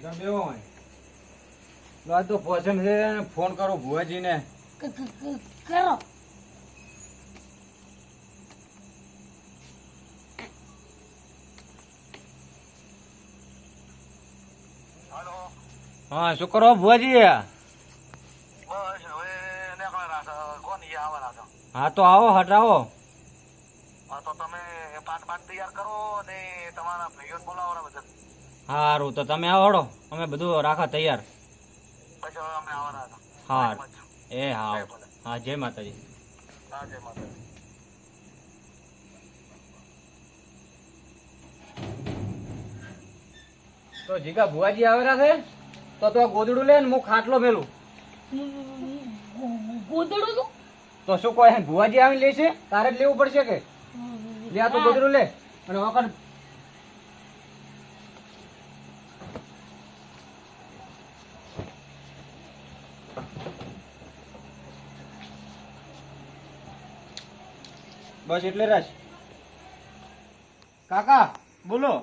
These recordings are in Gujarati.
ગમે હોય આજ તો પસંદ છે ફોન કરો ભુવાજીને કરો. હા શું કરો ભુવાજી? બસ હવે નીકળેલા છો. કોની આવવાના છો? હા તો આવો હટાવો. હા તો તમે પાટ તૈયાર કરો અને તમારા ભાઈઓને બોલાવવાના બધા. સારું તો તમે આવો હડો, અમે બધું રાખા તૈયાર. પછી હવે અમે આવવાના હતા. હા એમ જ. એ હા આવો. હા જય માતાજી. હા જય માતાજી. તો જીગા ભુવાજી આવેલા છે તો ગોદડું લે ને હું ખાટલો મેલું. ગોદડું નું? તો શું કહે ભુવાજી આવીને લેશે તારે જ લેવું પડશે કે લે આ તો ગોદડું લે અને વખત બસ એટલે રાશ. કાકા બોલો.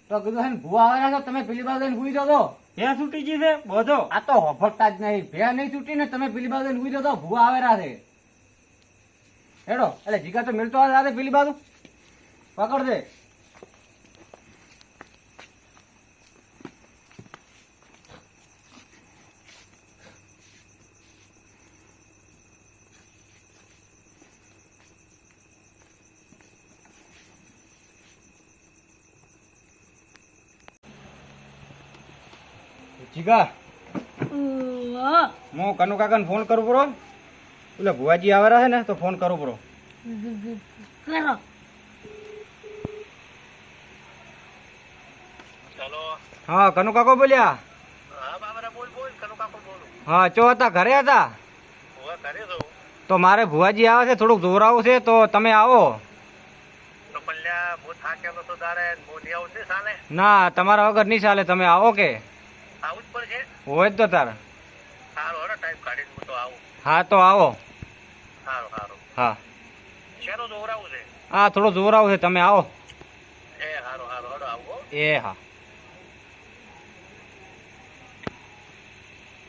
તો કીધું છે ને ભુવા આવેલા છો તમે પેલી બાજુ હુઈ જાઓ. ભે છૂટી ગઈ છે બધો. આ તો હોફળતા જ નહીં. ભે નહીં છૂટી ને તમે પેલી બાજુ હુઈ જાઓ. ભુવા આવેલા છે હેડો. એટલે જીગા તો મિલતો આવે પેલી બાજુ પકડ દે. જીગા હું કનુ કાકાને ફોન કરું પડો. એટલે ભુવાજી આવેલા છે ને તો ફોન કરું પડો. કરો. ચાલો. હા કનુ કાકો બોલ્યા. હા બાબરા બોલ કનુ કાકો બોલું. હા ચો હતા ઘરે હતા. હું ઘરે છું. તો મારે ભુવાજી આવે છે થોડુંક જોરાવું છે તો તમે આવો. તો પલ્યા હું થાકેલો તો તારે હું નહીં આવું છે સાલે. ના તમારા વગર નહીં ચાલે. તમે આવો કે આવું જ પડશે. હોય જ તો તાર. સારું હડો ટાઈમ કાઢીને હું તો આવું. હા તો આવો. સારું સારું. હા શેનું દોરાવું છે? હા થોડું જોરાવું છે તમે આવો. એ સારું સારું હડો આવું. એ હા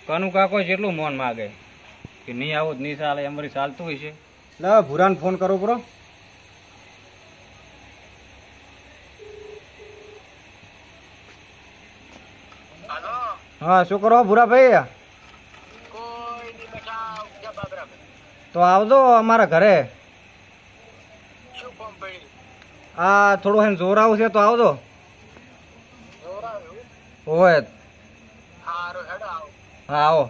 કનુ કાકો જેટલું મોન માગે કે નહીં આવું જ નહીં ચાલે અમારી ચાલતું હોય છે. લા ભૂરાને ફોન કરો બરો. હાલો. હા શું કરો ભૂરાભાઈ? કોઈ નહીં બેઠા ઊંઘ્યા બાબરા. તો આવજો અમારા ઘરે. શું કોમ પડી? આ થોડું એને જોરાવું છે તો આવજો. દોરાવ્યું? હોય. સારું હેડો આવું. હા આવો.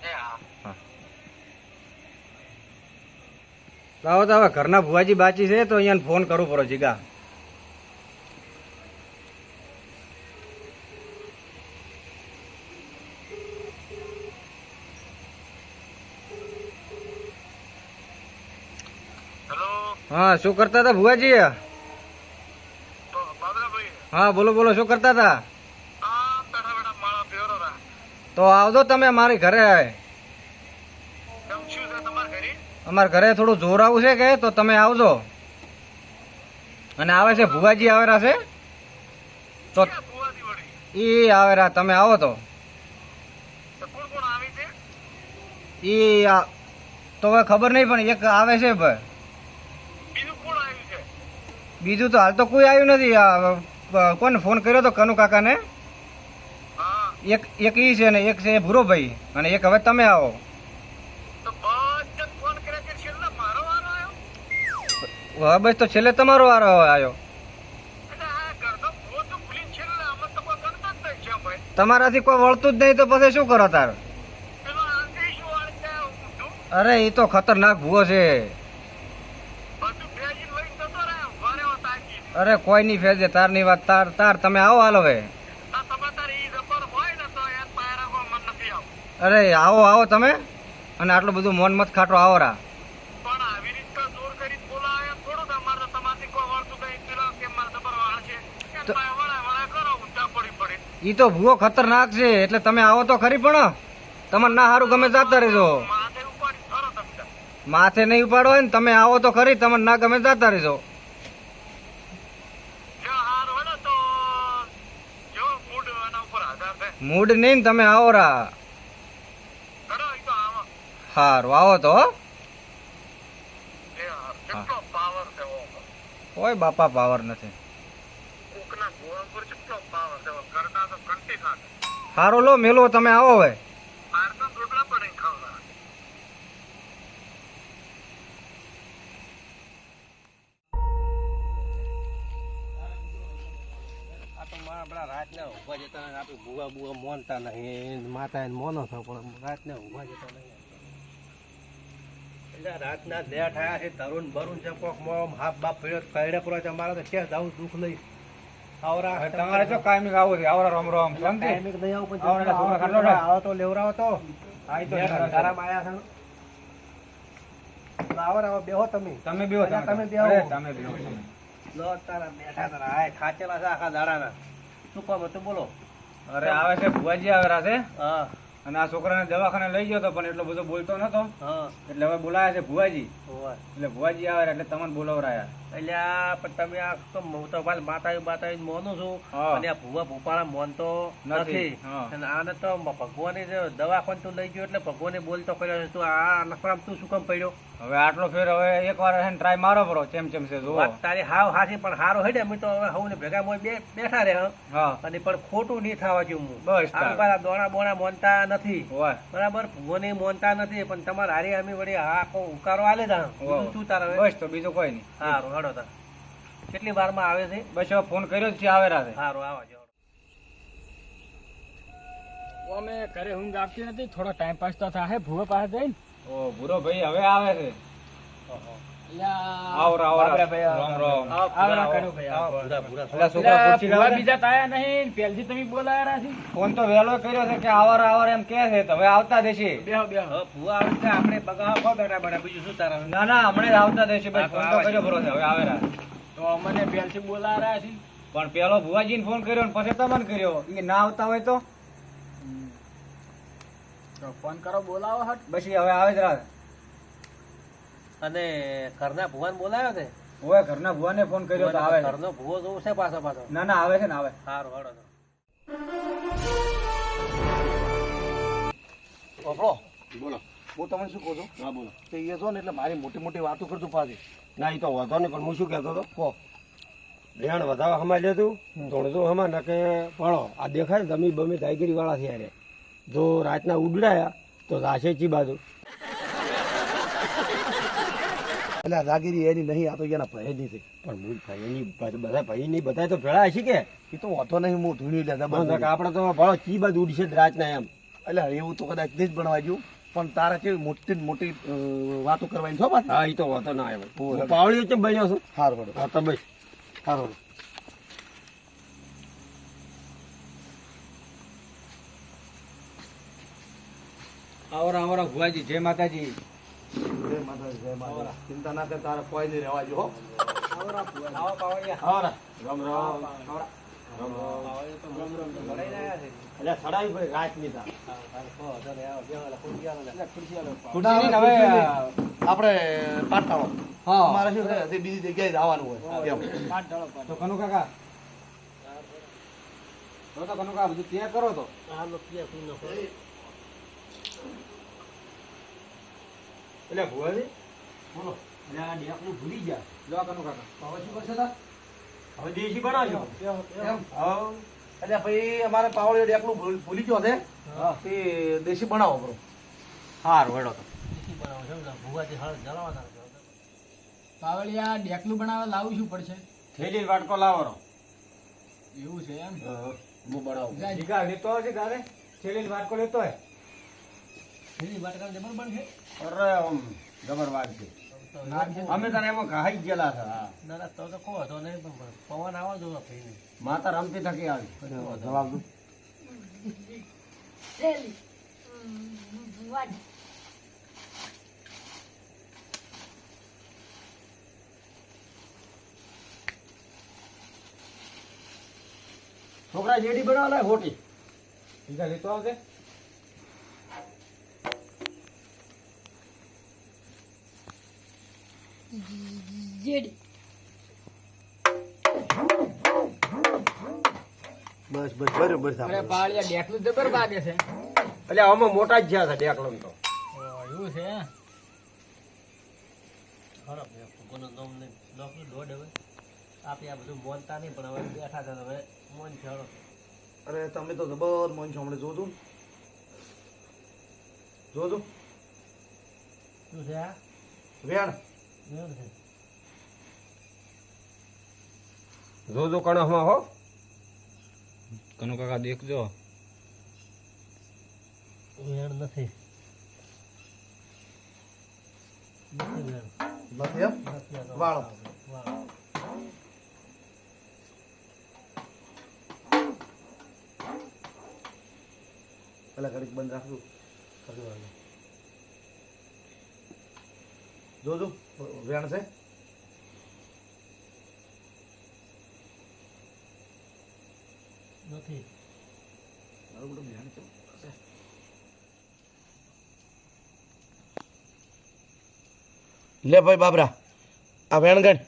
એ હા. લાવો તો હવે ઘરના ભુવાજી બાચી છે તો અહીંયા ફોન કરવું પડો જીગા. હેલો. હા શું કરતા હતા ભુવાજી? તો બાબરાભાઈ હા બોલો બોલો શું કરતા હતા? આ બેઠા બેઠા માળા ફેરો રા. તો આવજો તમે મારી ઘરે. કેમ શું છે તમારા ઘરે? અમારા ઘરે થોડું જોર આવું છે કે તો તમે આવજો. અને આવે છે ભુવાજી આવેલા છે તો ક્યાં ભુવાજી વળી? ઈ આવેલા તમે આવો તો તો કોણ કોણ આવી છે? ઈ તો હવે ખબર નહીં પણ એક આવે છે ભાઈ. બીજું કોણ આવ્યું છે? બીજું તો હાલ તો કોઈ આવ્યું નથી. કોને ફોન કર્યો તો કનુ કાકાને. હા. એક ઈ છે ને એક છે ભૂરો ભાઈ અને એક હવે તમે આવો. તો બધા ફોન કર્યા છે છેલ્લે મારો વારો આવ્યો? હવે બસ તો છેલ્લે તમારો વારો આવ્યો. એટલે આ ઘરનો ભૂવો તો ભૂલીને છેલ્લે અમે તો કોઈ ગણતા જ નહીં છે ભાઈ. તમારાથી કોઈ વળતું જ નહીં તો પછી શું કરો તાર? એનો આંધે શું વાળતા ઊંધું? અરે એ તો ખતરનાક ભૂવો છે. બધું ભેજીને લઈને જતો રહે ઘરે તાકી. અરે કોઈ નહીં ફેરજે તારની વાત. તાર તમે આવો હાલ હવે. આ તમે તારે ઈ જબર હોય ને તો એન પાયરા કોઈ મન નથી આવું. અરે આવો તમે. અને આટલું બધું મોન મત ખાટો આવો રા. પણ આવી રીતે જોર કરીને બોલાવે થોડું તો અમારે તો તમારથી કોઈ વળતું નહીં. પેલો કે મારે જબર વાળ છે એન પાસે વળા કરો ઊંધા પડી પડી. ઈ તો ભૂવો ખતરનાક છે એટલે તમે આવો તો ખરી પણ તમને ના સારું ગમે જાતા રહેજો. માથે ઉપાડી ફરો તમે. માથે નહીં ઉપાડો હોય ને તમે આવો તો ખરી તમને ના ગમે જાતા રહેજો. જો હાર હોય ને તો જો મૂડ એના ઉપર આધાર છે. મૂડ નહીં ને તમે આવો રા. કરો ઈ તો આવા હારું આવો તો હો. એ કેટલો પાવર છે ઓ કોઈ બાપા પાવર નથી. કોકના ગોળ પર કેટલો પાવર છે કરતા તો કંટી ખાતે હારું લો મેલો તમે આવો હવે. બહાર તો રોટલા પડે ખાવા આ તો મારા આપણા રાતના ઊભા જતા નહીં. આપણે બુવા મોનતા નહીં, માતા એને મોનો છો પણ રાતના ઊભા જતા નહીં. એટલે રાતના લેટ થયા છે, તરુણ બરુણ છે, કોક મોમ હાફ બાપ પડ્યો કઈડે પડ્યો છે. અમારે તો ક્યાં જવું દુઃખ લઈ આવરા તમારે જો કાયમી આવું છે આવરા રામ રામ શાંતિ. ટાઈમિંગ નહીં આવું પણ આવરા છોકરા આવો ખાટલો છે. આવો તો લેવરાવો તો આઈ તો ઘરમાં આયા છે. આવો આવો બેહો તમે. તમે બેહો તમે બેહો. અરે, તમે બેહો તમે. લો તારા બેઠા તારા આય ખાચેલા છે આખા દાડાના. શું કામ હતું બોલો? અરે આવે છે ભુવાજી આવેલા છે હા અને આ છોકરાને દવાખાને લઈ ગયો તો પણ એટલો બધો બોલતો નતો હા એટલે હવે બોલાયા છે ભુવાજી. હોવા. એટલે ભુવાજી આવે એટલે તમને બોલાવરાયા. એટલે આ પણ તમે આ તો હું તો ભાઈ માતા મોનું છું હા. અને આ ભૂવા ભૂપાળા મોનતો નથી. નથી હા. અને આને તો ભગવાને જે દવાખાને તું લઈ ગયો એટલે ભગવાને બોલતો કર્યો છે. તું આ લફડામાં તું શું કામ પડ્યો? હવે આટલો ફેર હવે એકવાર એને ટ્રાય મારો પરો ચેમ ચેમ છે જુઓ. વાત તારી હાવ હાથી પણ હારો હેડે અમે તો હવે હવને ભેગા મોય બેઠા રહે હા અને પણ ખોટું નહીં થવા જેવું હું બસ તાર. આ મારા દોણા બોણા મોનતા નથી હોય બરાબર ભૂવોને મોનતા નથી પણ તમારે હારી અમે વળી હા કો ઉકારો આલે જા બીજું શું તારે હવે? બસ તો બીજું કોઈ નહીં. સારું હડો તાર કેટલી વારમાં આવે છે? બસ હવે ફોન કર્યો જ છે આવેલા છે. સારું આવા જો અમે ઘરે ઊંઘ આવતી નથી, થોડો ટાઈમ પાસ તો થાય ભૂવા પાસે જઈને. ઓ ભૂરો ભાઈ હવે આવે છે. અલ્યા, આવરા આવરા બાપરે ભાઈ, રામ રામ. આવરા કર્યો ભાઈ, આવો, આવરા. ભૂરા, ભૂરા. એટલે છોકરા અલ્યા, ખુરશી ભૂવા લાવે ને? બીજા તો આયા નહીં, પહેલથી તમે બોલાયા છે. ફોન તો વહેલો કર્યો છે કે આવર આવર એમ કે છે તો હવે આવતા દેશે. બેહો બેહો. હવે ભૂવા આવે છે આપણે બગાવા ખો બેઠા બેઠા બીજું શું તારા? ના ના હમણાં જ આવતા દેશે. બસ હા, તો ફોન તો આવે કર્યો છે. ભરો છે હવે આવેલા. તો અમને પહેલથી બોલાયા છે. પણ પેલો ભુવાજીને ફોન કર્યો ને પછી તમને કર્યો એ ના આવતા હોય તો તો ફોન કરો, બોલાવો હટ. પછી હવે આવે જ રાત. અને ઘરના ભુવાને બોલાવ્યો છે? હોય ઘરના ભુવાને ફોન કર્યો તો આવે છે. ઘરનો ભુવો જોવું છે પાછો પાછો. ના ના આવે છે ને આવે. સારું હડો તો. ઓપડો બોલો હું તમને શું કહું છું હા બોલો. કે એ છો ને એટલે મારી મોટી મોટી વાતો કરતો પાછી ના એ તો વાંધો નહીં પણ હું શું કહેતો હતો કહો રેણ વધાવા હમાઈ લેતું ધોણતું હમા ન કે પળો આ દેખાય ને તમે બમી ટાઈગરી વાળા થયા રે જો રાતના ઉડાયા તો રાશે ચી બાજુ એટલે આ રાગીરી એની નહીં આ તો એના ભાઈની છે પણ હું ભાઈની બધા ભાઈની બધા તો ભેળા હશે કે એ તો વાંધો નહીં હું ધૂણી લેતા બંધ આપણે તો ભળો ચી બાજુ ઉડશે જ રાતના એમ એટલે એવું તો કદાચ નહીં જ બનવા ગયું પણ તારા કેવી મોટી ને મોટી વાતો કરવાની છો પાછી હા એ તો વાંધો ના આવે ઓહો. હું પાવડીઓ ચેમ બન્યો છું સારું પડે હા તો બસ સારું આવરા આવરા ભુવાજી જય માતાજી. જય માતાજી જય માતાજી ચિંતા ના કર તારા કોઈ નહીં રહેવા જો હો આવો પાવડિયા. આવરા રામ રામ એટલે સડાવી ભાઈ રાતની તા ખુરશી નહીં ને હવે આપણે પાટાળો હા. અમારે શું છે હજી બીજી જગ્યાએ જવાનું હોય એમ પાટ ઢળો પાટ. તો કનુ કાકા તો કનુ કાકા બધું ત્યાં કરો તો એટલે ભુવાજી બોલો એટલે આ ડેકનું ભૂલી ગયા લો કનુ કાકા. હવે શું કરશે તાર હવે દેશી બનાવજો એમ એટલે ભાઈ અમારે પાવળીઓ ડેકલું ભૂલી ગયો છે તે દેશી બનાવો બરો હારું હેડો તો. ભુવાજી હળ જલાવાના. પાવળિયા ડેકલું બનાવવા લાવું શું પડશે? થેલી વાટકો લાવો. એવું છે એમ. હું બનાવું જાય. જીગા લેતો આવશે તારે થેલી વાટકો લેતો હોય. પેલી વાટકા જબર બનશે? અરે આમ જબર વાત છે. અમે તારે એમાં ઘાઈ ગયેલા હતા. ના ના તો કહો તો નહીં પણ પવન આવો જો ભાઈ માતા રમતી થકી આવી. જવાબ દો થેલી. વાટ. છોકરા જેડી બનાવવા લાય ખોટી જીગા લેતો આવશે. જેડી. બસ બસ બરોબર છે અરે આપણે. પાળિયા ડેકલું જબર બાગે છે. એટલે આમાં મોટા જ જ્યાં છે ડેકલમ તો. એવું છે. ખરો ભાઈ ભૂગોનું નામ નહીં નોકરી દોડ હવે આપણે આ બધું મોનતા નહીં પણ હવે બેઠા હતા તો હવે મોન છે હળો. અરે તમે તો જબર મોન છો હમણાં જોજો જોજો શું છે આ વેણ એવું છે જોજો કણસમાં હો. કનુ કાકા દેખજો. વેણ નથી નથી વેણ નથી એમ નથી આ તો. વાળો વાળો. પેલા ઘડીક બંધ રાખજો કશું વાંધો નહીં. જોજો વેણ છે નથી મારું બધું વેણ છે લે ભાઈ બાબરા આ વેણ ગણ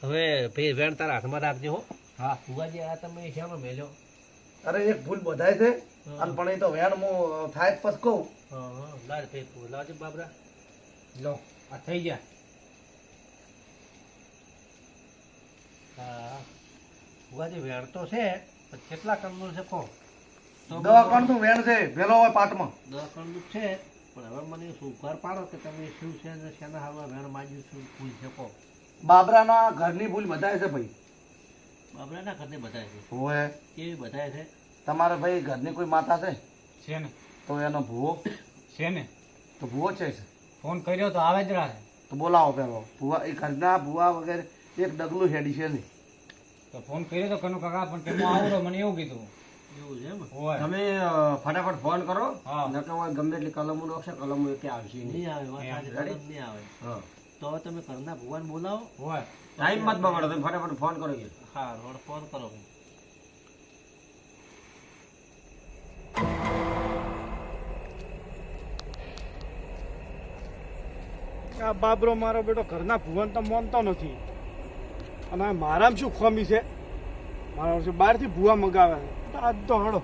હવે ભાઈ વેણ તારા હાથમાં રાખજો હો. હા ફુવાજી આ તમે શામાં મેલ્યો. અરે એક ભૂલ બધાય છે અને પણ એ તો વેણ હું થાય જ પછી કહું હા હા લાજ ભાઈ લાવજો બાબરા. લો આ થઈ ગયા. હા ફુવાજી વેણ તો છે પણ કેટલા કણનું છે કહો તો દવાખાનું તો વેણ છે પેલો હોય પાટમાં 10 કણનું છે પણ હવે મને શું ઘર પાડો કે તમે શું છે ને શેના હાલમાં વેણ માગ્યું શું ભૂલ છે કહો. બાબરાના ઘરની ભૂલ બધાય છે ભાઈ બાબરાના ઘરને બધાય છે હોય કેવી બધાય છે તમારે ભાઈ ઘરની કોઈ માતા છે છે ને તો એનો ભૂવો છે ને તો ભૂવો છે ફોન કર્યો તો આવે જ રાખે. તો બોલાવો પેલો ભૂવા એ ઘરના ભૂવા વગેરે એક ડગલું હેડી છે નહીં તો ફોન કર્યો તો કનુ કાકા પણ કે હું આવું રહું, મને એવું કીધું. એવું છે એમ હોય તમે ફટાફટ ફોન કરો. હા. નકર હોય ગમે એટલી કલમો નાખશે કલમો એકે આવશે નહીં. નહીં આવે વાત આજે ready? કદમ નહીં આવે હા. તો હવે તમે ઘરના ભગવાન બોલાવો. હોય ટાઈમ મત બગાડો તમે ફટાફટ ફોન કરો કે. હા રોડ ફોન કરો ભાઈ. આ બાબરો મારો બેટો ઘરના ભુવન તો માનતો નથી અને આ મારામાં શું ખોમી છે મારા શું બહારથી ભૂવા મગાવે છે આજ તો હળો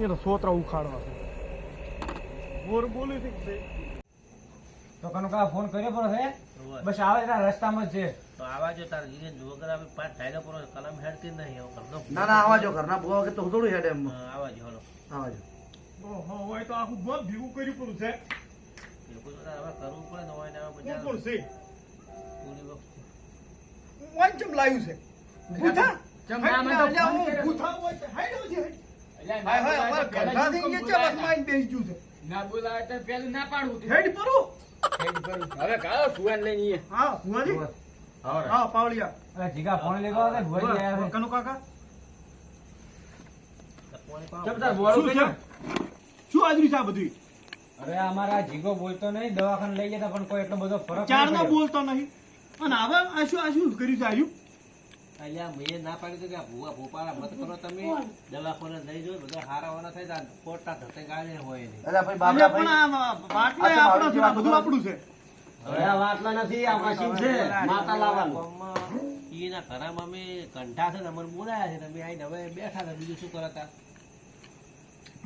એનો સોતરા ઉખાડવા છે બોર બોલી હતી તો કનુ કાકા ફોન કર્યો પણ છે હોવે. બસ આવે જ ના, રસ્તામાં જ છે. તો આવા જો તાર જીને વગર આવે પાંચ ઢાઈલો પર કલમ હેડતી નહીં હવે ઘરનો ના ના આવા જો ઘરના ભૂવા વગર તો થોડું હેડે એમ આવા જો હલો આવા જો ઓહો હોય તો આખું ગોત ભેગું કર્યું પડું છે બિલકુલ હવે કરવું પડે ને હોય ને હવે કોણ બધા કોણ છે પૂરી વખત વાંચ ચમ લાવ્યું છે ભૂથા ચમ ના મને તો અલ્યા, ફોન ઓ કર્યો. ભૂથા હોય છે હાઈડો છે એટલે ના હાય હાય બોલાવે અમારા તો ઘરના પહેલા જ થી હુકમ નીચે બોલાયા. બસ માઈન બેસી ગયું છે ના બોલાવે તો પેલું ના પાડવું હતું. હેડ પરું હેડ કરું. હવે કાળો સુવાન લઈને આવીએ. હા ભુવાજી હા પાવલિયા અરે જીગા ફોન લેવા આવે ભુવાજી આવ્યા છે. કનુ કાકા પોણી પાવ. ચમ તાર બોલું શું કે છે શું આજરી છે આ બધી અરે અમારા જીગો બોલતો નહીં, દવાખાને લઈ ગયા પણ કોઈ એટલો બધો ફરક ચાર નહીં ના પડ્યો. બોલતો નહીં અને હવે આ શું કર્યું છે આર્યું અહીંયા મેં ના પાડી તો કે આ ભૂવા ભૂપાળા મત કરો તમે દવાખાને લઈ જાઓ બધા હારા વાળા થઈ જાય ખોટા ધતે ગાળે હોય નહીં. અરે ભાઈ બાબરા પણ ભાઈ આ બાટલા આપણો છે આ બધું આપણું છે હવે આ વાટલા નથી આ મશીન છે માતા લાવવાનું. ગામમાં એના ઘરમાં અમે કંઠા છે ને અમને બોલાયા છે તમે આઈને હવે બેઠા હતા બીજું શું કરતા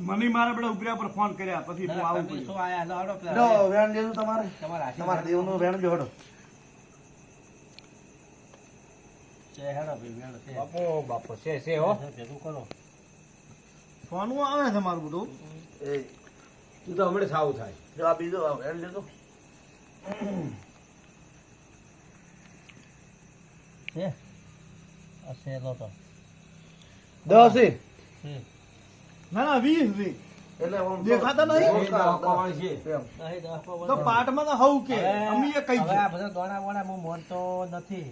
મને મારા બેટા ઉપર્યા પર ફોન કર્યા પછી હું આવું તમે કર્યું. શું આયા લો હડો પેલા લો વેણ લેજો તમારે તમારા તમારા દેવનું વેણ જો હડો છે હેડો ભાઈ વેણ છે બાપો બાપો છે હો. ભેગું કરો ફોન આવે છે મારું બધું એ તું તો હમણાં સાવું થાય. જો આ બીજો આ વેણ લેજો છે આ છે લો તો 10 છે છે ના ના 20 છે એટલે આમ દેખાતા નહીં? એ તો આપવાની છે. એમ. નહીં દસ તો પાટમાં તો હવું કે અમે એ કઈ હવે છે આ બધા દોણા બોણા હું માનતો નથી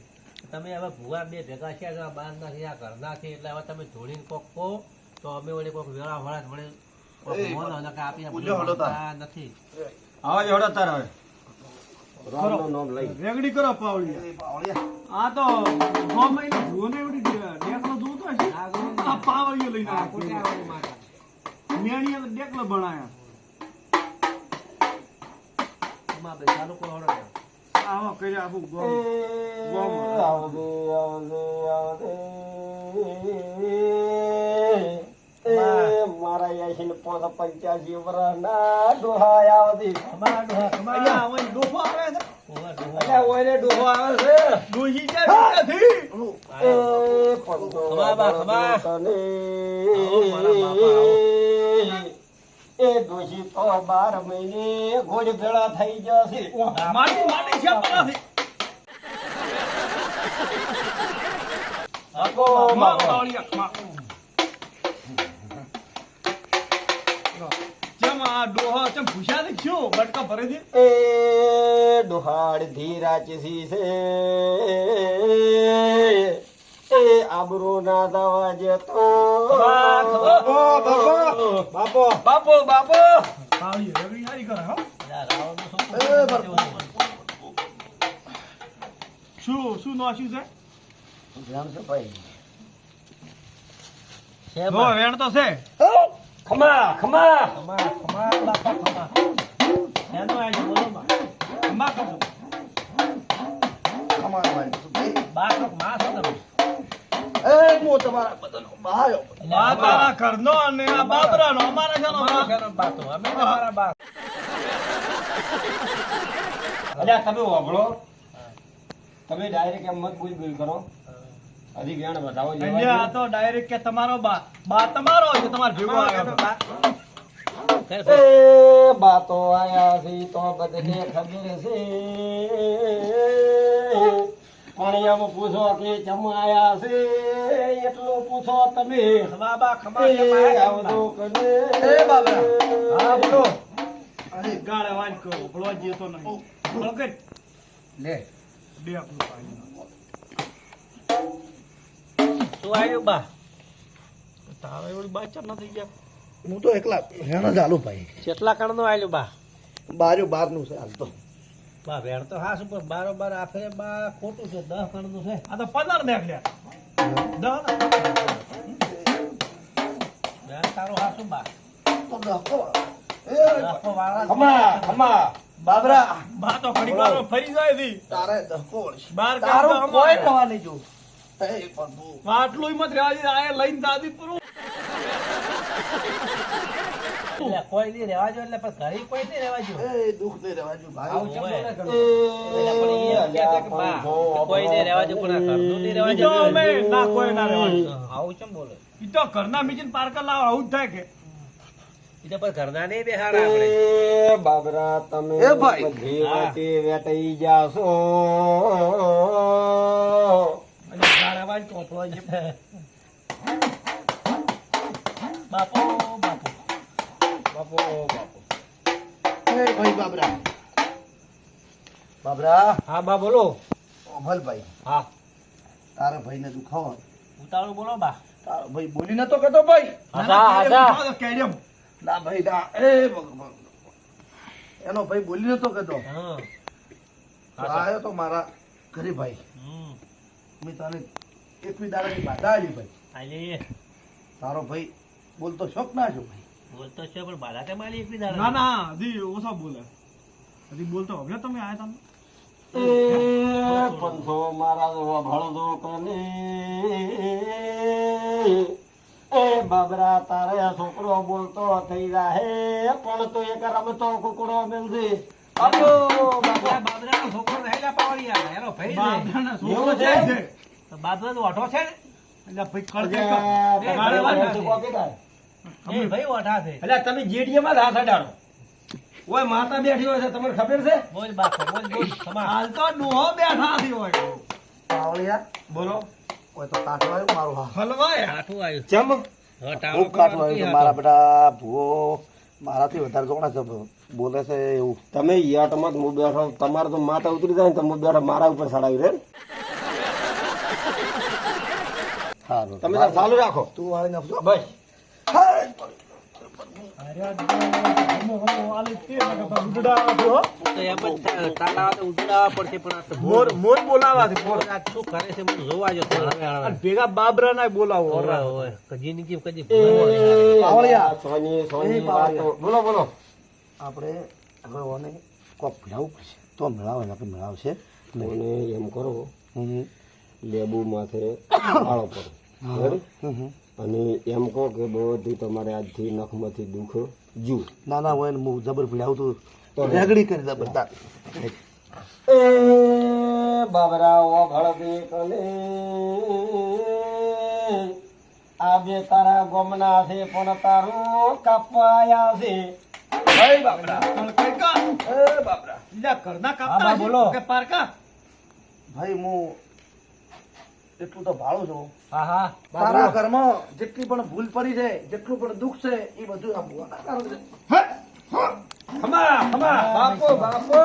તમે હવે ભુવા બે ભેગા છે આ બાર ના છે આ ઘરના છે એટલે હવે તમે જોડીને કોક કહો તો અમે વળી કોક વેળા વળા વળી કોક એ, મોનો નકર આપી આ પૂજો બધું હળો તાર. માનતા નથી આવા જ હળો તાર હવે રામનું નામ લઈ. રેગડી કરો પાવડિયા એ પાવળિયા આ તો 6 મહિને ભૂને એવડી ડેકલો જોતો હશે આ પાવડિયો લઈને આ આવ્યો. કોટે આવડી માતા મેણીએ તો ડેકલો બનાયા એમાં બે ચાલુ કરો હળો આવો કર્યા આખું ગોમ. આવજે આવજે આવજે મારા 85 વર્ષના ડોહા આવતી. ખમા ડોહા ખમા. અહીંયા હવે ડોફો આવે છે ઓવા ડોહા. અલ્યા ઓયને ડોહો આવે છે. ડોહી છે નથી એ પંતો ખમા બા, ખમા. તને. આવો મારા બાપા, આવો. એ ડોશી તો 12 મહિને ગોળ ભેળા થઈ જશે. માટી માટી છે પરાથી આપો માં તાળિયા માં ચમ આ ડોહો ચમ ભૂસા દે ક્યો બટકા ભરે દે એ ડોહાડ ધીરા ચીસી છે. એ આબરૂ ના દવા જતો. બાપો બાપો બાપો તાળી રગડી હારી કરે હો યાર, રાવણનું છોકરું શું નોશ્યું છે ભાઈ છે જો બા. વેણ તો છે ખમા ખમા ખમા ખમા બાપા ખમા. એનો આજો બોલો બા. અંબા કરજો બા કોક માં છો તમે. બા તારા ઘરનો અને આ બાબરાનો અમારા છે અમારા ઘરનો બા તો અમે તમારા બા. અલ્યા તમે વાપરો. તમે ડાયરેક્ટ એમ મત બોલ કરો. હજી જ્ઞાન વધાવો અહીંયા આ તો ડાયરેક્ટ કે તમારો બા તમારો છે તમાર ભેગો આવ્યો બા. એ બાતો આયા છે તો બધાને ખબર છે. પાણીયામાં પૂછો કે ચમ આયા છે એટલું પૂછો તમે. ખમા બા ખમા. એ ખમા. આવજો કને. એ બાબા. હા બોલો. અરે ગાળે વાંચ કરો ભળવા જઈએ તો નહીં ઓકે લે બે આપણું પાણી શું આવ્યું બા? તારા એવડી બાચા ન થઈ ગયા હું તો એકલા હેણ જ હાલું ભાઈ કેટલા કણનું આવ્યું બા? બાર્યું બારનું છે હાલ તો બા વેણ તો હા શું પણ બારોબાર આખરે બા ખોટું છે. 10 કણનું છે. આ તો 15 નીકળ્યા 10 વેણ તારો હા શું બા? તો ડખો. દસકો વાળા ખમા ખમા બાબરા બા તો ઘડી વાર ફરી જાય થી તારે ડખો વળશે. બાર તારું કાઢો કોઈ અમારે. થવા નહીં જો એ પ્રભુ આટલું મત રહેવા દે આ લઈને દાદી પૂરું એટલે કોઈ નહીં રહેવા જો એટલે પણ ઘરે કોઈ નહીં રહેવા જો. એ દુઃખ નહીં રહેવા જો ભાઈ આવું ચમ ન કરવું. એટલે પણ એ એમ કહેતા કે બા કોઈ નહીં રહેવા જો પણ આ ઘરનું નહીં રહેવા બીજો જો. અમે ના કોઈ ના રહેવા દે. આવું ચમ બોલે? ઈ તો ઘરના મીજીને પાર્કર લાવ આવું જ થાય કે એ તો પણ ઘરના નહીં બેહાડા આપણે. એ બાબરા તમે એ ભાઈ. બધી વાતે વેટાઈ જાશો. અને ગાળા વાંચ કોપડો જે બાપો બાપો. બાપો બાપો. એ ભાઈ બાબરા બાબરા હા બા બોલો. અભલ ભાઈ હા તારા ભાઈને દુખાવો ઉતાવળું બોલો બા. તારો ભાઈ બોલી નતો કહેતો ભાઈ હાસા હાસા. કેડિયમ ના ભાઈ ના એ ભગવાન એનો ભાઈ બોલી નતો કહેતો હા. તો આવ્યો તો મારા ઘરે ભાઈ હમ. મેં તને એકવી દાડાની બાધા આવી ભાઈ આલી તારો ભાઈ બોલતો શોખ ના છો ભાઈ બોલતો છે પણ બાલા કે માલી એકલી દાડા. ના ના હજી ઓછા બોલે હજી બોલતો હવે તમે આયા તમે એ પંથો મારા જોવા ભળદો કને. એ બાબરા તારે છોકરો બોલતો થઈ જાહે પણ તો એક રમતો કુકડો મેલજે. આપો બાબા. બાબરાનો છોકરો રહેલા પાવડિયા એનો ભાઈ છે. બાપડાના છોકરો એવું છે? છે તો બાબરાનો ઓઢો છે ને? એટલે ભાઈ કળકે ગાળે વાળો છોકરો કેતા. એ ભાઈ ઓઢા છે. અલ્યા તમે જેડીએમાં જ હાથ અડાડો. ઓય માતા બેઠી હોય છે તમને ખબર છે? બોલ બાપો બોલ બોલ. ખમા. હાલ તો ડોહો બેઠા થી હોય પાવળિયા બોલો. હોય તો કાઠો આવ્યો મારું હા હલવાય કાઠું આવ્યું. ચમ હવે ટાળો ખૂબ કાઠો કરવાનો આવ્યો છે નથી મારા હતો. બેટા ભૂવો મારાથી વધારે જોણા છે બોલે છે એવું તમે યાટમાં જ હું બેઠો તમારે તો માતા ઉતરી જાય ને તમે બેઠો મારા ઉપર ચડાવી રે. સારું તમે તાર ચાલુ રાખો. તું વાળી નાખજો બસ. તો એમ જ થાય. તાળા તો ઉતરાવા પડશે પણ આ તો મોર મોર બોલાવાથી મોર આ શું કરે છે મને જોવા જો તો હવે આવે. અને ભેગા બાબરા ના બોલાવો ઓય, ઓય. જિંદગી કદી પાવળિયા. સોની સોની એ પાવળિયા. વાતો. બોલો બોલો. આપણે હવે ઓને કોક ભણાવવું પડશે તો મેળાવે ને આપણે મેળાવશે મને એમ કરો હમ. લેબુ માથે આળો પડો. બરાબર? અને એમ કહો કે બધું તમારે આજથી નખમાંથી દુઃખ જુ ના ના હોય ને હું જબર પીડાવું તો રેગડી કરી દે બધા એ બાબરા ઓભળ બેકલે આ બે તારા ગોમના છે પણ તારું કાપાયા છે ભાઈ બાપરા એ બાપરા બોલો ભાઈ હું એટલું તો ભાળું છું હા હા તારા ઘરમાં જેટલી પણ ભૂલ પડી છે જેટલું પણ દુઃખ છે એ બધું આ ભૂવાના કારણે છે. બાપો બાપો